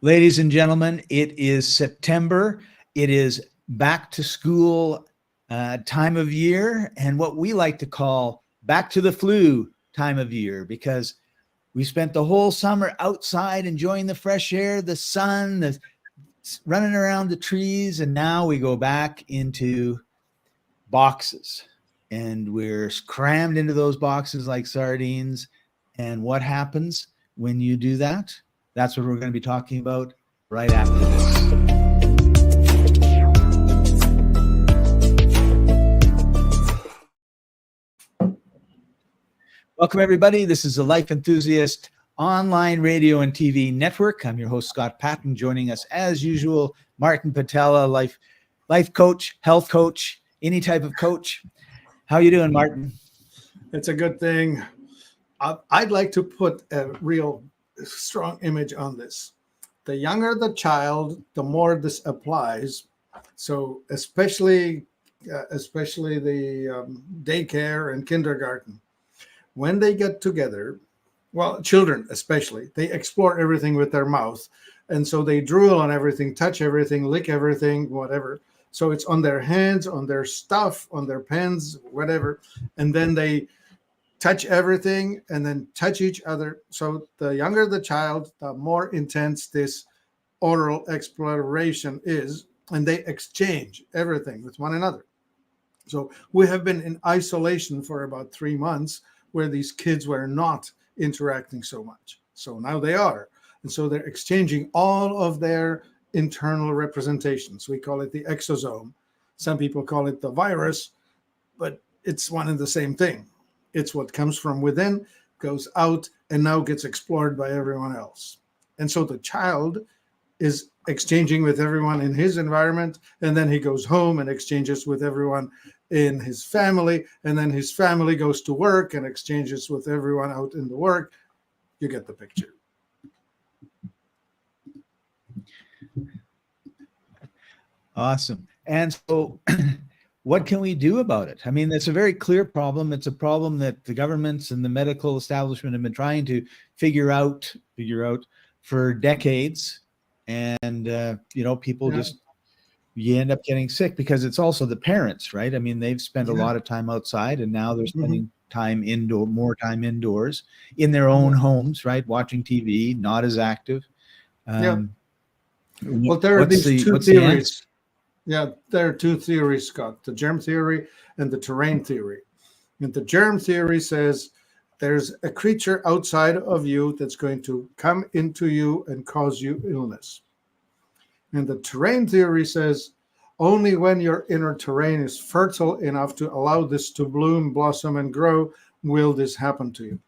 Ladies and gentlemen, it is September. It is back to school time of year, and what we like to call back to the flu time of year, because we spent the whole summer outside enjoying the fresh air, the sun, running around the trees, and now we go back into boxes, and we're crammed into those boxes like sardines. And what happens when you do that? That's what we're going to be talking about right after this. Welcome, everybody. This is the Life Enthusiast online radio and TV network. I'm your host, Scott Paton. Joining us, as usual, Martin Pytela, life coach, health coach, any type of coach. How you doing, Martin? It's a good thing. I'd like to put a real strong image on this. The younger the child, the more this applies. So especially the daycare and kindergarten, when they get together, well, children especially, they explore everything with their mouth. And so they drool on everything, touch everything, lick everything, whatever. So it's on their hands, on their stuff, on their pens, whatever. And then they touch everything and then touch each other. So the younger the child, the more intense this oral exploration is, and they exchange everything with one another. So we have been in isolation for about 3 months where these kids were not interacting so much. So now they are. And so they're exchanging all of their internal representations. We call it the exosome. Some people call it the virus, but it's one and the same thing. It's what comes from within, goes out, and now gets explored by everyone else. And so the child is exchanging with everyone in his environment, and then he goes home and exchanges with everyone in his family, and then his family goes to work and exchanges with everyone out in the work. You get the picture. Awesome. And so what can we do about it? I mean, it's a very clear problem. It's a problem that the governments and the medical establishment have been trying to figure out for decades. And, people just, you end up getting sick because it's also the parents, right? I mean, they've spent a lot of time outside, and now they're spending more time indoors in their own homes, right? Watching TV, not as active. Well, there are these two theories. Yeah, there are two theories, Scott, the germ theory and the terrain theory. And the germ theory says there's a creature outside of you that's going to come into you and cause you illness. And the terrain theory says only when your inner terrain is fertile enough to allow this to bloom, blossom, and grow will this happen to you.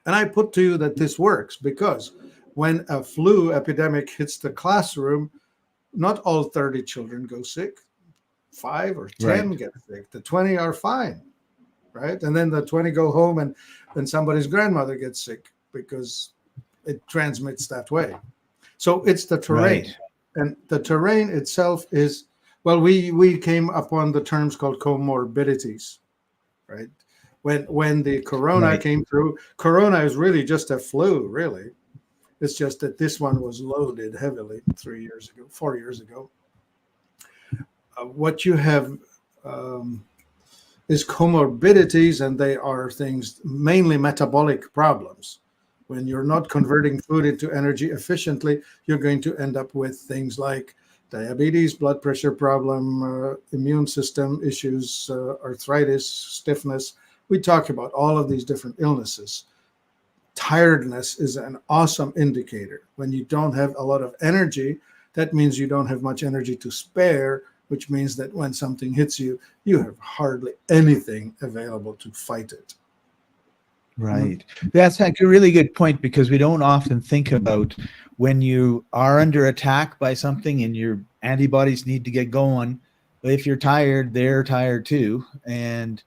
And I put to you that this works because when a flu epidemic hits the classroom, not all 30 children go sick. 5 or 10 get sick. The 20 are fine, right? And then the 20 go home and then somebody's grandmother gets sick because it transmits that way. So it's the terrain. Right. And the terrain itself is, well, we came upon the terms called comorbidities, right? When the corona came through, corona is really just a flu, really. It's just that this one was loaded heavily 4 years ago. What you have is comorbidities, and they are things, mainly metabolic problems. When you're not converting food into energy efficiently, you're going to end up with things like diabetes, blood pressure problem, immune system issues, arthritis, stiffness. We talk about all of these different illnesses. Tiredness is an awesome indicator. When you don't have a lot of energy, that means you don't have much energy to spare, which means that when something hits you, you have hardly anything available to fight it. Right. That's a really good point, because we don't often think about when you are under attack by something and your antibodies need to get going. But if you're tired, they're tired too. And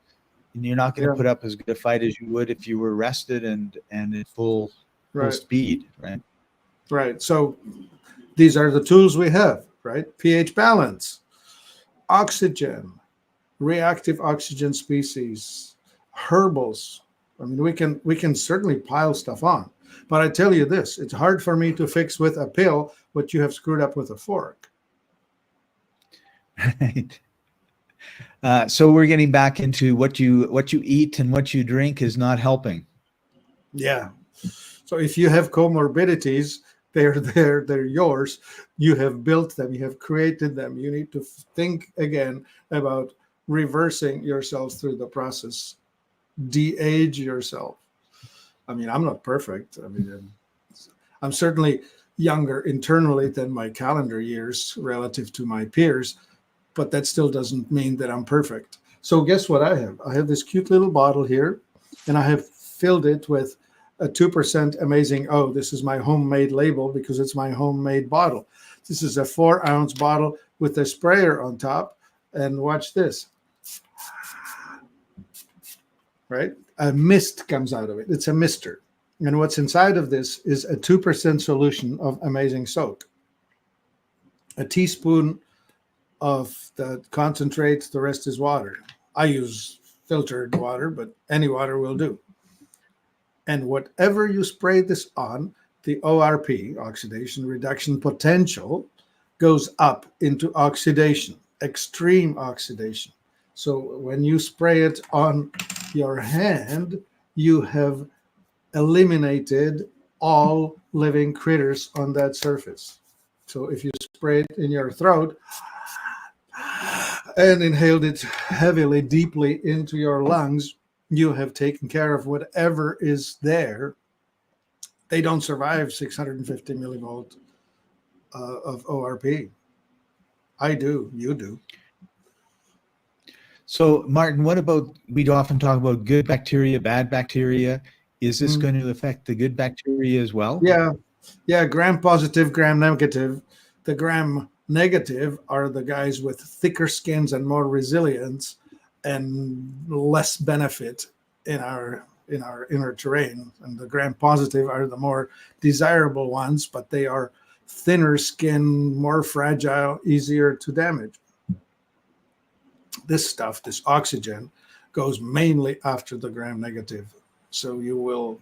you're not going to put up as good a fight as you would if you were rested and at full speed, right? Right. So these are the tools we have, right? pH balance, oxygen, reactive oxygen species, herbals. I mean, we can certainly pile stuff on. But I tell you this, it's hard for me to fix with a pill what you have screwed up with a fork. Right. So we're getting back into what you eat and what you drink is not helping. Yeah. So if you have comorbidities, they're yours. You have built them, you have created them. You need to think again about reversing yourself through the process. De-age yourself. I mean, I'm not perfect. I mean, I'm certainly younger internally than my calendar years relative to my peers, but that still doesn't mean that I'm perfect. So guess what I have? I have this cute little bottle here, and I have filled it with a 2% Amazing O. This is my homemade label because it's my homemade bottle. This is a 4-ounce bottle with a sprayer on top. And watch this. Right? A mist comes out of it. It's a mister. And what's inside of this is a 2% solution of Amazing Soak. A teaspoon of the concentrate, the rest is water. I use filtered water, but any water will do. And whatever you spray this on, the ORP, oxidation reduction potential, goes up into oxidation, extreme oxidation. So when you spray it on your hand, you have eliminated all living critters on that surface. So if you spray it in your throat and inhaled it heavily, deeply into your lungs, you have taken care of whatever is there. They don't survive 650 millivolt of ORP. I do. You do. So, Martin, what about, we often talk about good bacteria, bad bacteria. Is this going to affect the good bacteria as well? Yeah. Gram positive, gram negative. The gram negative are the guys with thicker skins and more resilience and less benefit in our inner terrain. And the gram positive are the more desirable ones, but they are thinner skin, more fragile, easier to damage. This stuff, this oxygen, goes mainly after the gram negative. So you will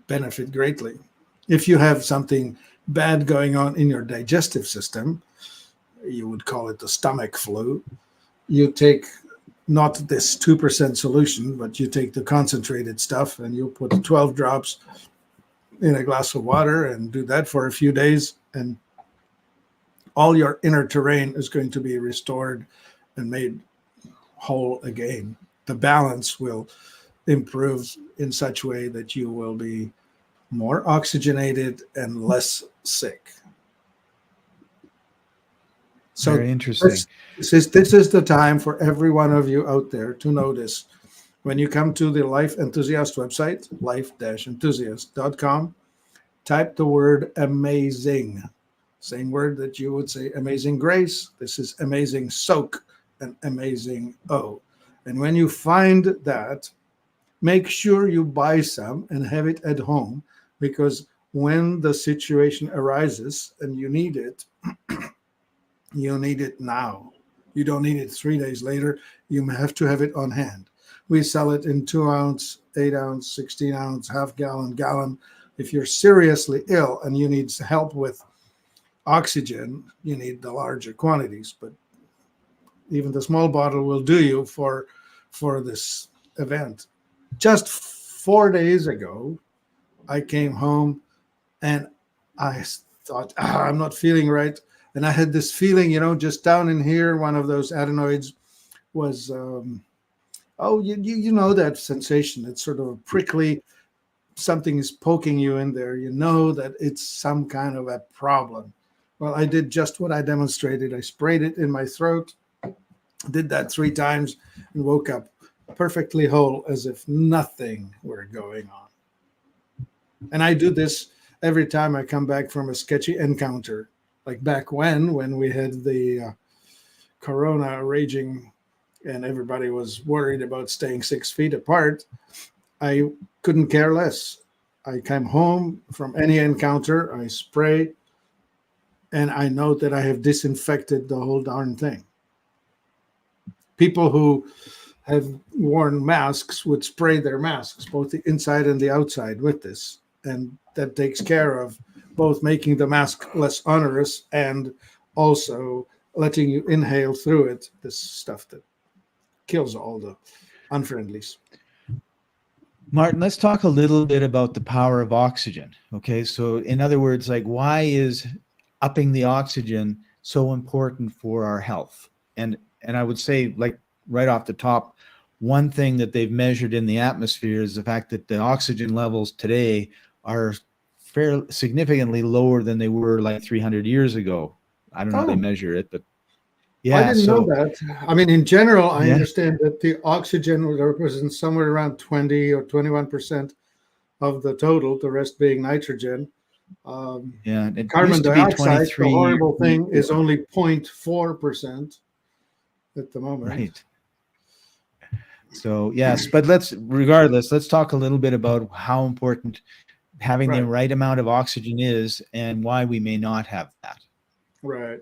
benefit greatly. If you have something bad going on in your digestive system, you would call it the stomach flu, you take not this 2% solution, but you take the concentrated stuff and you put 12 drops in a glass of water and do that for a few days, and all your inner terrain is going to be restored and made whole again. The balance will improve in such a way that you will be more oxygenated and less sick. So very interesting. This is the time for every one of you out there to notice. When you come to the Life Enthusiast website, life-enthusiast.com, type the word amazing. Same word that you would say amazing grace. This is amazing soak and amazing O. And when you find that, make sure you buy some and have it at home, because when the situation arises and you need it, you need it now. You don't need it 3 days later. You have to have it on hand. We sell it in 2 ounce, 8 ounce, 16 ounce, half gallon, gallon. If you're seriously ill and you need help with oxygen, you need the larger quantities. But even the small bottle will do you for this event. Just 4 days ago, I came home and I thought, I'm not feeling right. And I had this feeling, just down in here, one of those adenoids was, you know that sensation. It's sort of a prickly, something is poking you in there. You know that it's some kind of a problem. Well, I did just what I demonstrated. I sprayed it in my throat, did that 3 times, and woke up perfectly whole as if nothing were going on. And I do this every time I come back from a sketchy encounter. Like back when we had the corona raging and everybody was worried about staying 6 feet apart, I couldn't care less. I came home from any encounter, I spray, and I know that I have disinfected the whole darn thing. People who have worn masks would spray their masks, both the inside and the outside, with this. and that takes care of both making the mask less onerous and also letting you inhale through it this stuff that kills all the unfriendlies. Martin, let's talk a little bit about the power of oxygen. Okay, so in other words, like, why is upping the oxygen so important for our health? And I would say, like, right off the top, one thing that they've measured in the atmosphere is the fact that the oxygen levels today are fairly significantly lower than they were like 300 years ago. I don't know how they measure it, but I yeah. didn't know that. I mean, in general, I Yeah. understand that the oxygen represents somewhere around 20 or 21% of the total, the rest being nitrogen. Yeah, it Carbon used to be dioxide, the 23. horrible thing, is only 0.4% at the moment. Right. So yes, but let's talk a little bit about how important having the Right. right amount of oxygen is and why we may not have that. Right.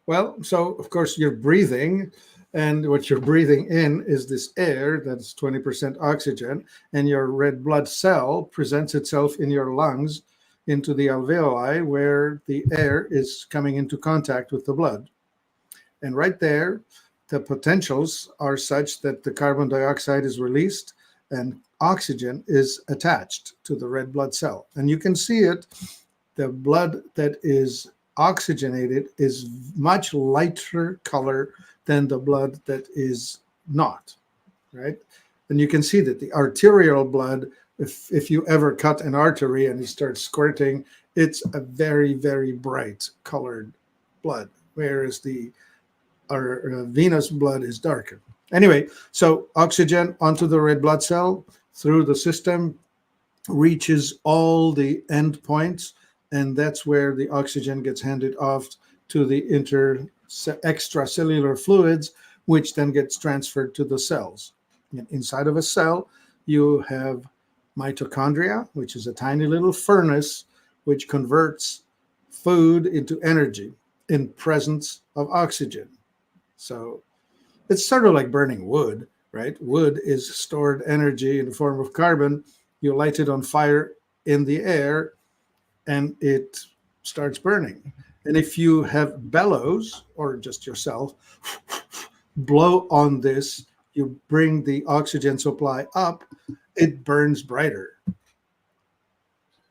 Well, so of course you're breathing, and what you're breathing in is this air that's 20% oxygen, and your red blood cell presents itself in your lungs into the alveoli where the air is coming into contact with the blood. And right there, the potentials are such that the carbon dioxide is released and oxygen is attached to the red blood cell. And you can see it, the blood that is oxygenated is much lighter color than the blood that is not, right? And you can see that the arterial blood, if you ever cut an artery and it starts squirting, it's a very, very bright colored blood, whereas our venous blood is darker. Anyway, so oxygen onto the red blood cell through the system reaches all the end points, and that's where the oxygen gets handed off to the extracellular fluids, which then gets transferred to the cells. And inside of a cell, you have mitochondria, which is a tiny little furnace which converts food into energy in presence of oxygen. So it's sort of like burning wood, right? Wood is stored energy in the form of carbon. You light it on fire in the air and it starts burning. And if you have bellows or just yourself blow on this, you bring the oxygen supply up, it burns brighter.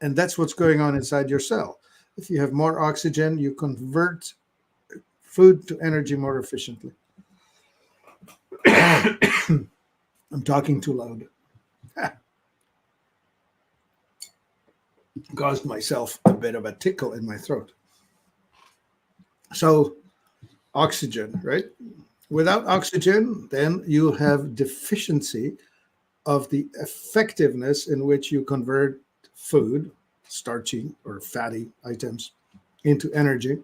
And that's what's going on inside your cell. If you have more oxygen, you convert food to energy more efficiently. I'm talking too loud. Caused myself a bit of a tickle in my throat. So, oxygen, right? Without oxygen, then you have deficiency of the effectiveness in which you convert food, starchy or fatty items, into energy.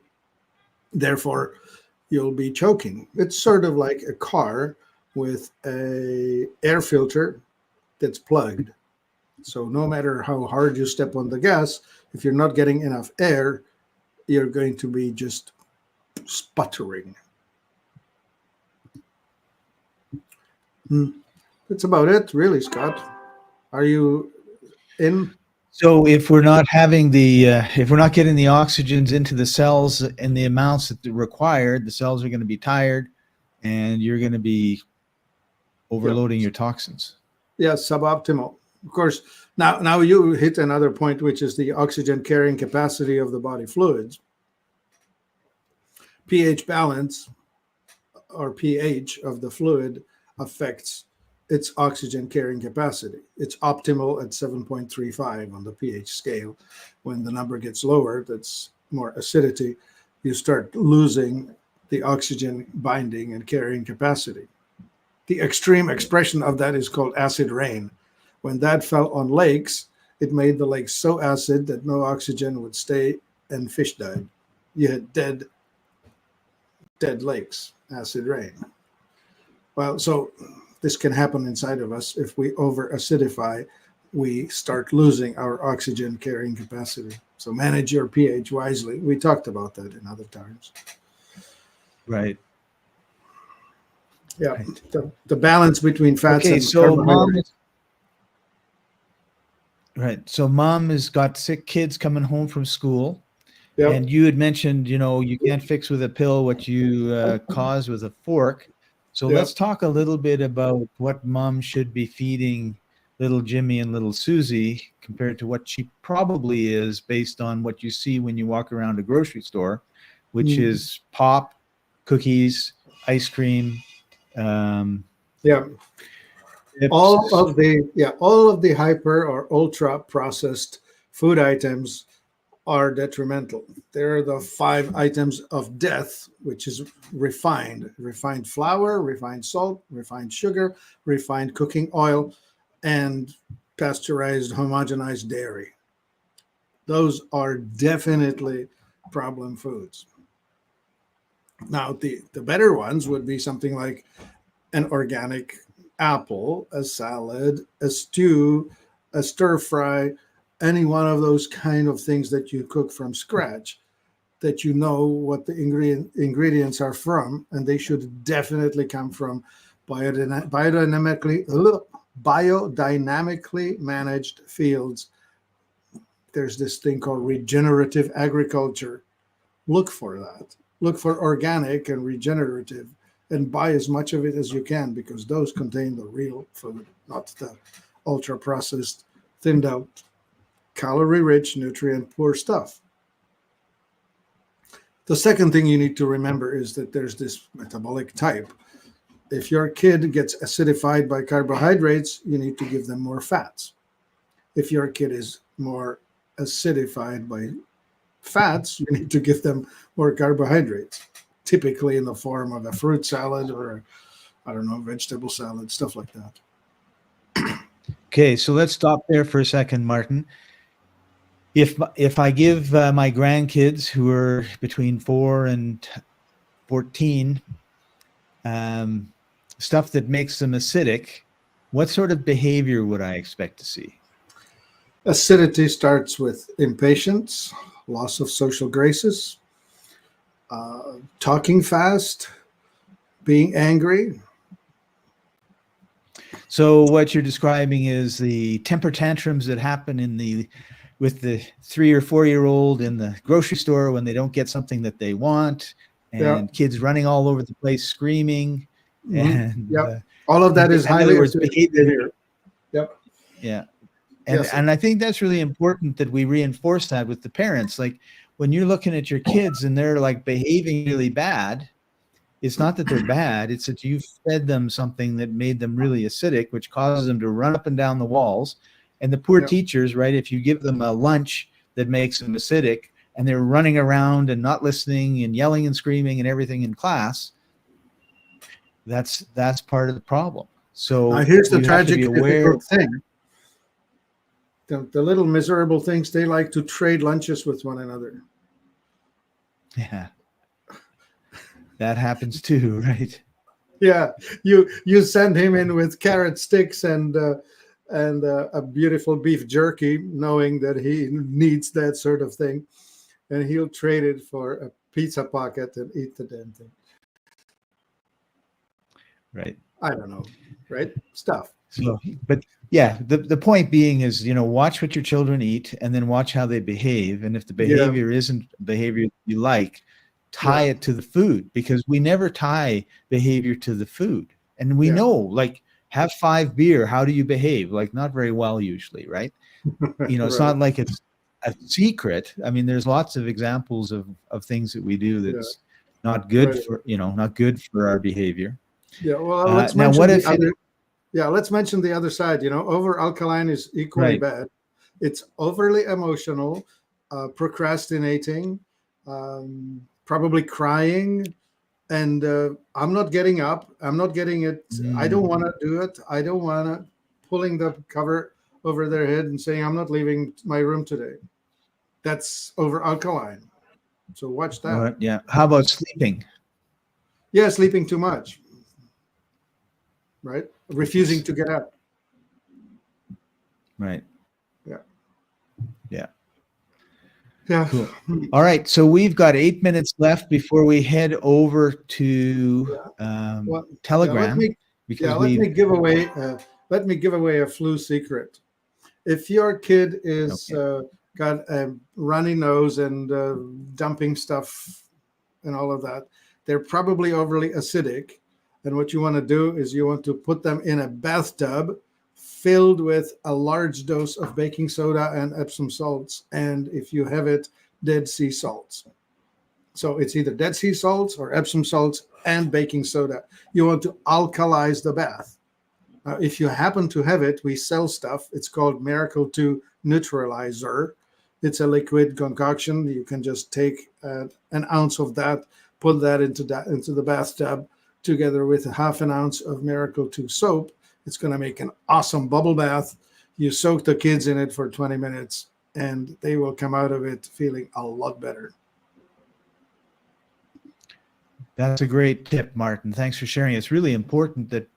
Therefore, you'll be choking. It's sort of like a car with a air filter that's plugged. So no matter how hard you step on the gas, if you're not getting enough air, you're going to be just sputtering. That's about it, really, Scott. Are you in? So if we're not having if we're not getting the oxygens into the cells in the amounts that they're required, the cells are going to be tired, and you're going to be overloading your toxins. Yeah, suboptimal. Of course, now you hit another point, which is the oxygen carrying capacity of the body fluids. pH balance or pH of the fluid affects its oxygen carrying capacity. It's optimal at 7.35 on the pH scale. When the number gets lower, that's more acidity, you start losing the oxygen binding and carrying capacity. The extreme expression of that is called acid rain. When that fell on lakes, it made the lakes so acid that no oxygen would stay and fish died. You had dead lakes, acid rain. Well, so this can happen inside of us. If we over acidify, we start losing our oxygen carrying capacity. So manage your pH wisely. We talked about that in other times. Right. Yeah. Right. The balance between fats and so carbohydrates. Right. So mom has got sick kids coming home from school. Yep. And you had mentioned, you can't fix with a pill what you cause with a fork. So Yep. let's talk a little bit about what mom should be feeding little Jimmy and little Susie compared to what she probably is based on what you see when you walk around a grocery store, which is pop, cookies, ice cream, Yeah. chips. All of the hyper or ultra processed food items are detrimental. They're the 5 items of death, which is refined flour, refined salt, refined sugar, refined cooking oil, and pasteurized homogenized dairy. Those are definitely problem foods. Now, the better ones would be something like an organic apple, a salad, a stew, a stir fry, any one of those kind of things that you cook from scratch, that you know what the ingredients are from, and they should definitely come from biodynamically managed fields. There's this thing called regenerative agriculture. Look for that. Look for organic and regenerative, and buy as much of it as you can, because those contain the real food, not the ultra processed, thinned out, calorie rich, nutrient poor stuff. The second thing you need to remember is that there's this metabolic type. If your kid gets acidified by carbohydrates, you need to give them more fats. If your kid is more acidified by fats, you need to give them more carbohydrates, typically in the form of a fruit salad or, I don't know, vegetable salad, stuff like that. Okay, so let's stop there for a second, Martin. If I give my grandkids who are between 4 and 14 stuff that makes them acidic, what sort of behavior would I expect to see? Acidity starts with impatience, loss of social graces, talking fast, being angry. So what you're describing is the temper tantrums that happen with the 3 or 4-year-old in the grocery store when they don't get something that they want, and kids running all over the place screaming. And all of that is highly acidic behavior. Yep. Yeah. And I think that's really important that we reinforce that with the parents. Like when you're looking at your kids and they're like behaving really bad, it's not that they're bad. It's that you've fed them something that made them really acidic, which causes them to run up and down the walls. And the poor teachers, right? If you give them a lunch that makes them acidic and they're running around and not listening and yelling and screaming and everything in class, that's part of the problem. So now here's the tragic difficult thing. The little miserable things, they like to trade lunches with one another. Yeah. That happens too, right? Yeah. You send him in with carrot sticks and a beautiful beef jerky, knowing that he needs that sort of thing. And he'll trade it for a pizza pocket and eat the damn thing. Right. I don't know. Right? Stuff. So, but yeah, the point being is, watch what your children eat and then watch how they behave. And if the behavior isn't behavior you like, tie it to the food, because we never tie behavior to the food. And we know, like, have 5 beer. How do you behave? Like, not very well usually, right? It's not like it's a secret. I mean, there's lots of examples of things that we do that's not good for, not good for our behavior. Yeah. Well, let's mention the other side. Over alkaline is equally bad. It's overly emotional, procrastinating, probably crying, and I'm not getting up. I'm not getting it. I don't want to do it. I don't want to, pulling the cover over their head and saying, I'm not leaving my room today. That's over alkaline. So watch that. Yeah. How about sleeping? Yeah, sleeping too much. Right? Refusing to get up. Right. Yeah. Yeah. Yeah. Cool. All right. So we've got 8 minutes left before we head over to Telegram. Let me give away a flu secret. If your kid is Okay. got a runny nose and dumping stuff and all of that, they're probably overly acidic. And what you want to do is you want to put them in a bathtub filled with a large dose of baking soda and Epsom salts. And if you have it, Dead Sea salts. So it's either Dead Sea salts or Epsom salts and baking soda. You want to alkalize the bath. If you happen to have it, we sell stuff. It's called Miracle 2 Neutralizer. It's a liquid concoction. You can just take an ounce of that, put that into the bathtub together with a half an ounce of Miracle 2 soap. It's going to make an awesome bubble bath. You soak the kids in it for 20 minutes, and they will come out of it feeling a lot better. That's a great tip, Martin. Thanks for sharing. It's really important that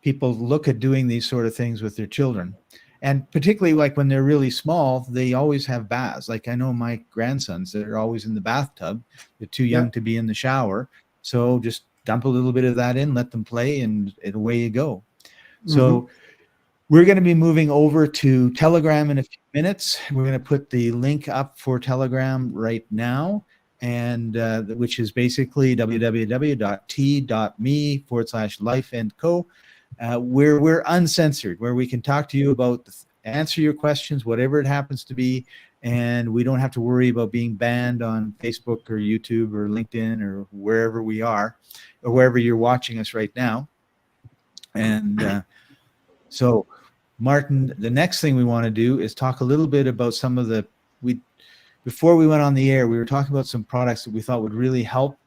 people look at doing these sort of things with their children. And particularly like when they're really small, they always have baths. Like I know my grandsons, they're always in the bathtub. They're too young to be in the shower. So just dump a little bit of that in, let them play, and away you go. So we're going to be moving over to Telegram in a few minutes. We're going to put the link up for Telegram right now, and which is basically www.t.me/life&co, where we're uncensored, where we can talk to you about, answer your questions, whatever it happens to be, and we don't have to worry about being banned on Facebook or YouTube or LinkedIn or wherever we are, or wherever you're watching us right now. And so, Martin, the next thing we want to do is talk a little bit about some of the, before we went on the air, we were talking about some products that we thought would really help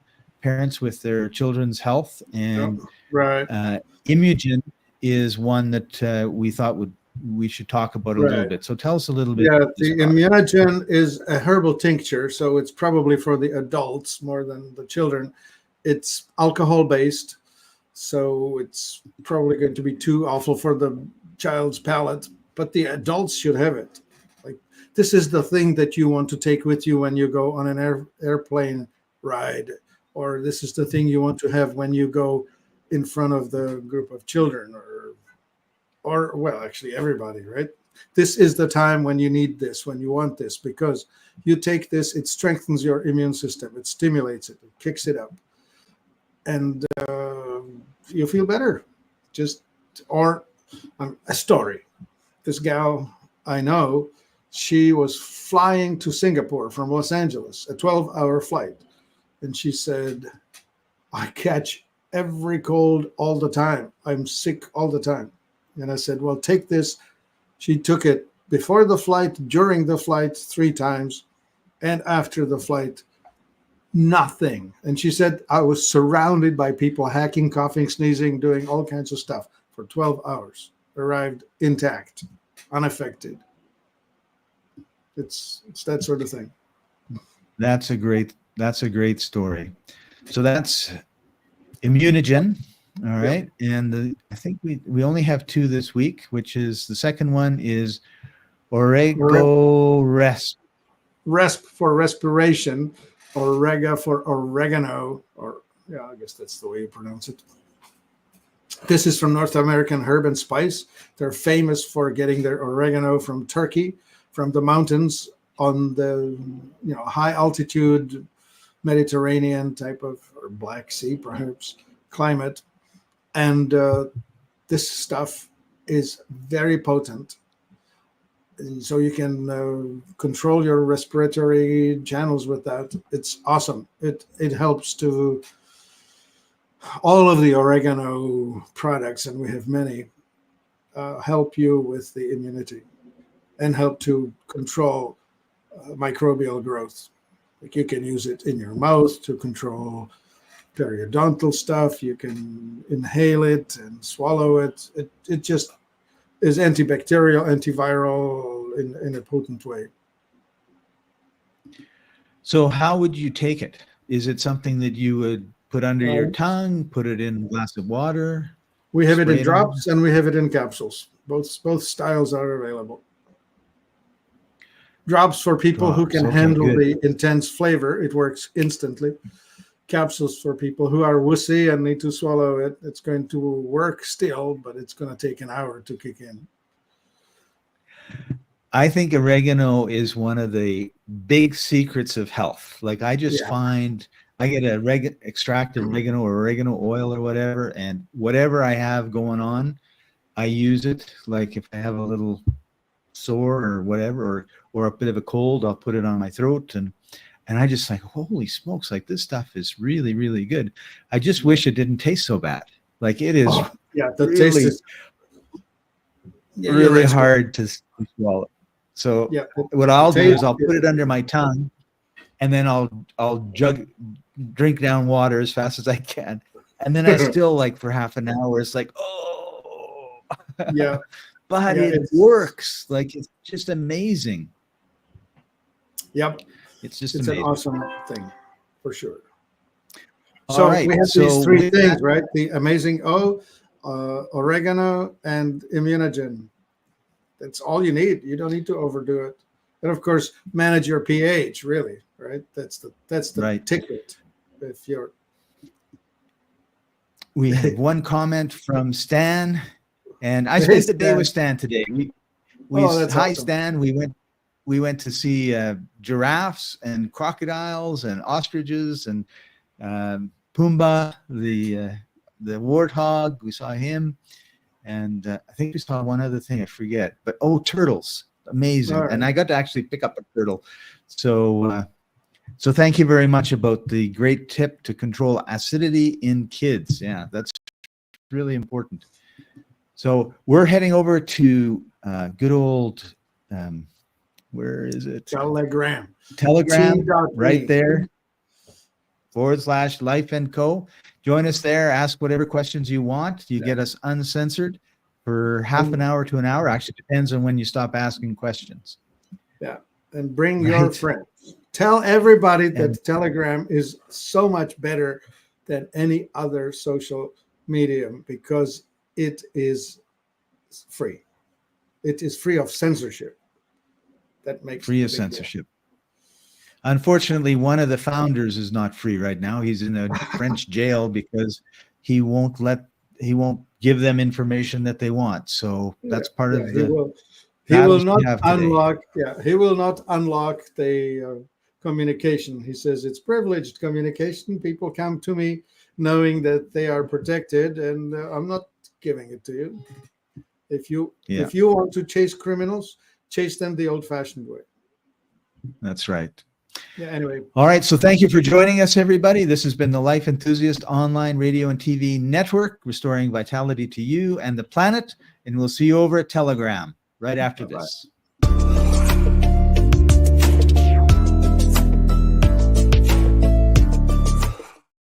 parents with their children's health. And Immugen is one that we thought we should talk about a little bit. So tell us a little bit. Yeah, about the Immugen is a herbal tincture, so it's probably for the adults more than the children. It's alcohol-based, so it's probably going to be too awful for the child's palate, but the adults should have it. Like, this is the thing that you want to take with you when you go on an airplane ride, or this is the thing you want to have when you go in front of the group of children, or well, actually everybody, right? This is the time when you need this, when you want this, because you take this, it strengthens your immune system, it stimulates it, it kicks it up, and you feel better. Or a story. This gal I know, she was flying to Singapore from Los Angeles, a 12-hour flight. And she said, I catch every cold all the time. I'm sick all the time. And I said, well, take this. She took it before the flight, during the flight 3 times, and after the flight, nothing. And she said, I was surrounded by people hacking, coughing, sneezing, doing all kinds of stuff for 12 hours. Arrived intact, unaffected. It's that sort of thing. That's a great story. So that's Immunogen. All right. And I think we only have 2 this week, which is, the second one is Oregano Resp. Resp for respiration, Orega for oregano, or I guess that's the way you pronounce it. This is from North American Herb and Spice. They're famous for getting their oregano from Turkey, from the mountains on the high altitude Mediterranean type of, or Black Sea perhaps, climate. And this stuff is very potent. And so you can control your respiratory channels with that. It's awesome. It helps to, all of the oregano products, and we have many, help you with the immunity and help to control microbial growth. Like, you can use it in your mouth to control periodontal stuff. You can inhale it and swallow it. It just is antibacterial, antiviral in a potent way. So how would you take it? Is it something that you would put under your tongue, put it in a glass of water? We have it in drops and we have it in capsules. Both styles are available. Drops for people who can handle the intense flavor. It works instantly. Capsules for people who are wussy and need to swallow it. It's going to work still, but it's going to take an hour to kick in. I think oregano is one of the big secrets of health. Like I just Yeah. find I get a extract of oregano or oregano oil or whatever, and whatever I have going on, I use it. Like if I have a little sore or whatever, or a bit of a cold, I'll put it on my throat, and I just like, holy smokes, like this stuff is really, really good. I just wish it didn't taste so bad. Like it is Yeah, the taste really, is really hard to swallow. So yeah. what I'll do is taste I'll put it under my tongue, and then I'll drink down water as fast as I can, and then I still like for half an hour. It's like, oh, Yeah, but yeah, it works. Like it's just amazing. yep. It's just It's amazing. an awesome thing for sure. All So right, we have so these three with things, that- right? The amazing oregano and immunogen. That's all you need. You don't need to overdo it. And of course, manage your pH, really, right? That's the Right. ticket. If you're We have one comment from Stan, and I Hey, spent the day Stan. with Stan today. Oh, that's Hi awesome. Stan. We went to see giraffes and crocodiles and ostriches and Pumbaa, the warthog. We saw him, and I think we saw one other thing. I forget, but turtles, amazing! All right. And I got to actually pick up a turtle. So thank you very much about the great tip to control acidity in kids. Yeah, that's really important. So we're heading over to good old, where is it? Telegram. Telegram, T.me. right there, /Life and Co. Join us there. Ask whatever questions you want. You get us uncensored for half an hour to an hour. Actually, depends on when you stop asking questions. Yeah, and bring your friends. Tell everybody that Telegram is so much better than any other social medium because it is free. It is free of censorship. That makes free it of a big censorship. Unfortunately, one of the founders is not free right now. He's in a French jail because he won't give them information that they want. So that's part of the he will not we have today. unlock. Yeah, he will not unlock the communication. He says it's privileged communication. People come to me knowing that they are protected, and I'm not giving it to you. If you want to chase criminals, chase them the old-fashioned way. That's right. Yeah. Anyway. All right. So thank you for joining us, everybody. This has been the Life Enthusiast online radio and TV network, restoring vitality to you and the planet. And we'll see you over at Telegram right after this.